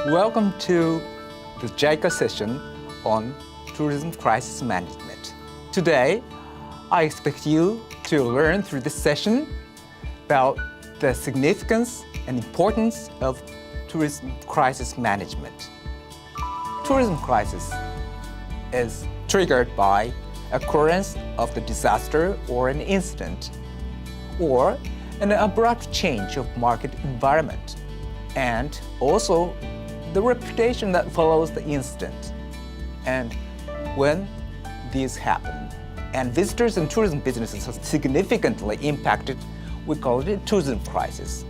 Welcome to the JICA session on tourism crisis management. Today, I expect you to learn through this session about the significance and importance of tourism crisis management. Tourism crisis is triggered by occurrence of the disaster or an incident, or an abrupt change of market environment, and also the reputation that follows the incident. And when these happen, and visitors and tourism businesses are significantly impacted, we call it a tourism crisis.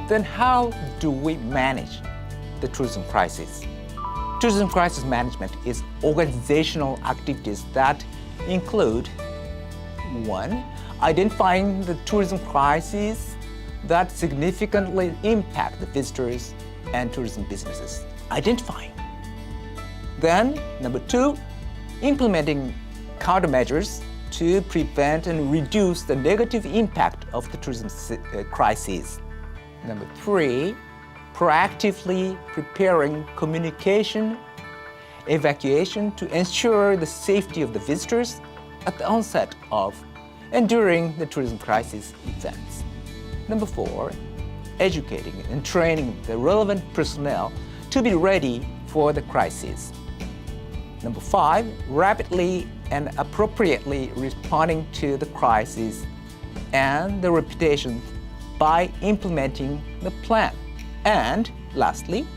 Then how do we manage the tourism crisis? Tourism crisis management is organizational activities that include 1. Identifying the tourism crises that significantly impact the visitors and tourism businesses. Identifying. Then, number 2, implementing countermeasures to prevent and reduce the negative impact of the tourism crises. Number 3, proactively preparing communication, evacuation to ensure the safety of the visitors at the onset of and during the tourism crisis events. Number 4, educating and training the relevant personnel to be ready for the crisis. Number 5, rapidly and appropriately responding to the crisis and the reputation by implementing the plan. And lastly,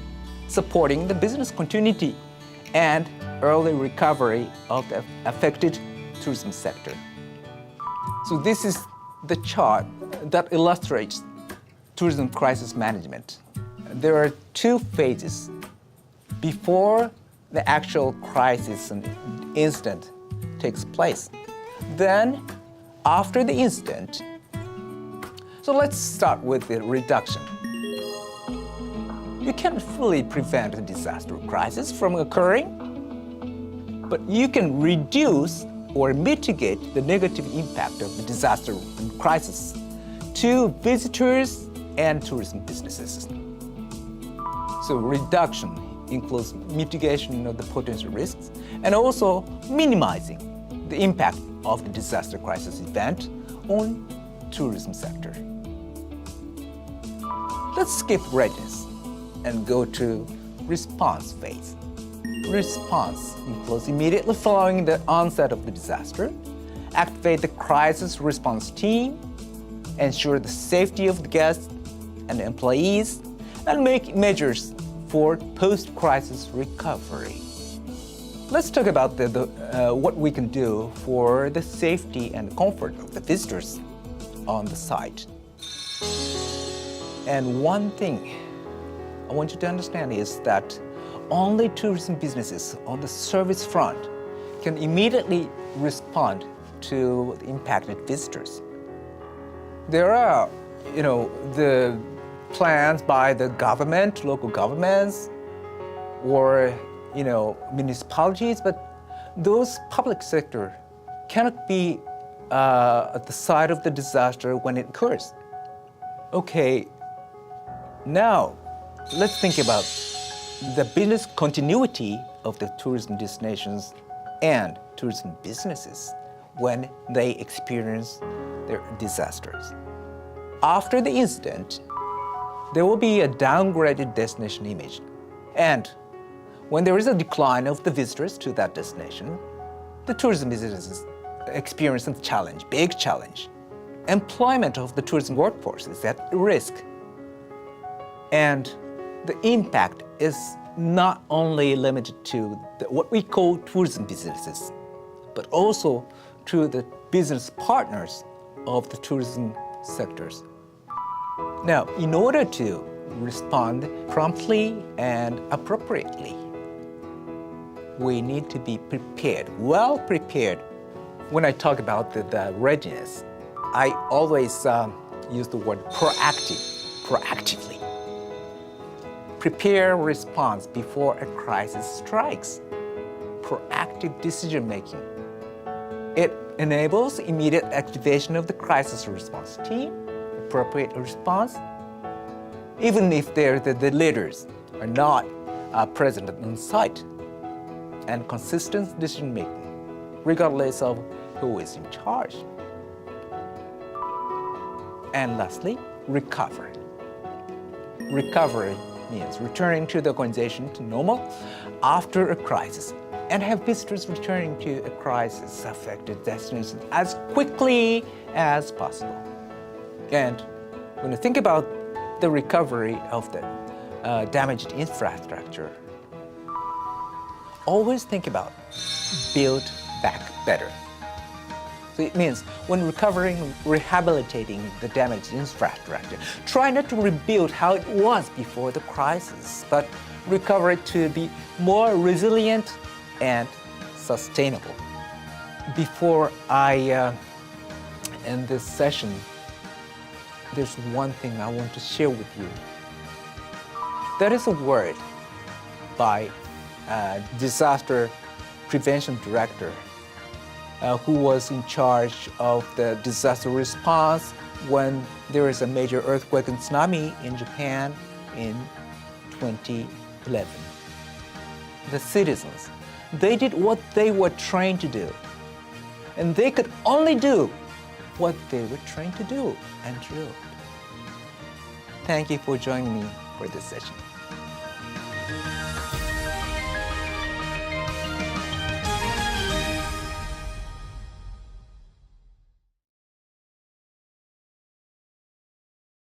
supporting the business continuity and early recovery of the affected tourism sector. So this is the chart that illustrates tourism crisis management. There are 2 phases before the actual crisis and incident takes place. Then, after the incident, so let's start with the reduction. You can't fully prevent a disaster or crisis from occurring, but you can reduce or mitigate the negative impact of the disaster and crisis to visitors and tourism businesses. So reduction includes mitigation of the potential risks and also minimizing the impact of the disaster crisis event on tourism sector. Let's skip readiness and go to response phase. Response includes immediately following the onset of the disaster, activate the crisis response team, ensure the safety of the guests and employees, and make measures for post-crisis recovery. Let's talk about what we can do for the safety and comfort of the visitors on the site. And one thing I want you to understand is that only tourism businesses on the service front can immediately respond to the impacted visitors. There are, the plans by the government, local governments, or, municipalities, but those public sector cannot be at the site of the disaster when it occurs. Okay, now let's think about the business continuity of the tourism destinations and tourism businesses when they experience their disasters. After the incident, there will be a downgraded destination image. And when there is a decline of the visitors to that destination, the tourism businesses experience a challenge, big challenge. Employment of the tourism workforce is at risk. And the impact is not only limited to what we call tourism businesses, but also to the business partners of the tourism sectors. Now, in order to respond promptly and appropriately, we need to be prepared, well prepared. When I talk about the readiness, I always use the word proactively. Prepare response before a crisis strikes. Proactive decision making. It enables immediate activation of the crisis response team, appropriate response, even if they're the leaders are not present on site, and consistent decision-making, regardless of who is in charge. And lastly, recovery. Recovery means returning to the organization to normal after a crisis, and have visitors returning to a crisis-affected destination as quickly as possible. And when you think about the recovery of the damaged infrastructure, always think about build back better. So it means when rehabilitating the damaged infrastructure, try not to rebuild how it was before the crisis, but recover it to be more resilient and sustainable. Before I end this session, there's one thing I want to share with you. That is a word by a disaster prevention director who was in charge of the disaster response when there is a major earthquake and tsunami in Japan in 2011. The citizens, they did what they were trained to do, and they could only do what they were trained to do and drilled. Thank you for joining me for this session.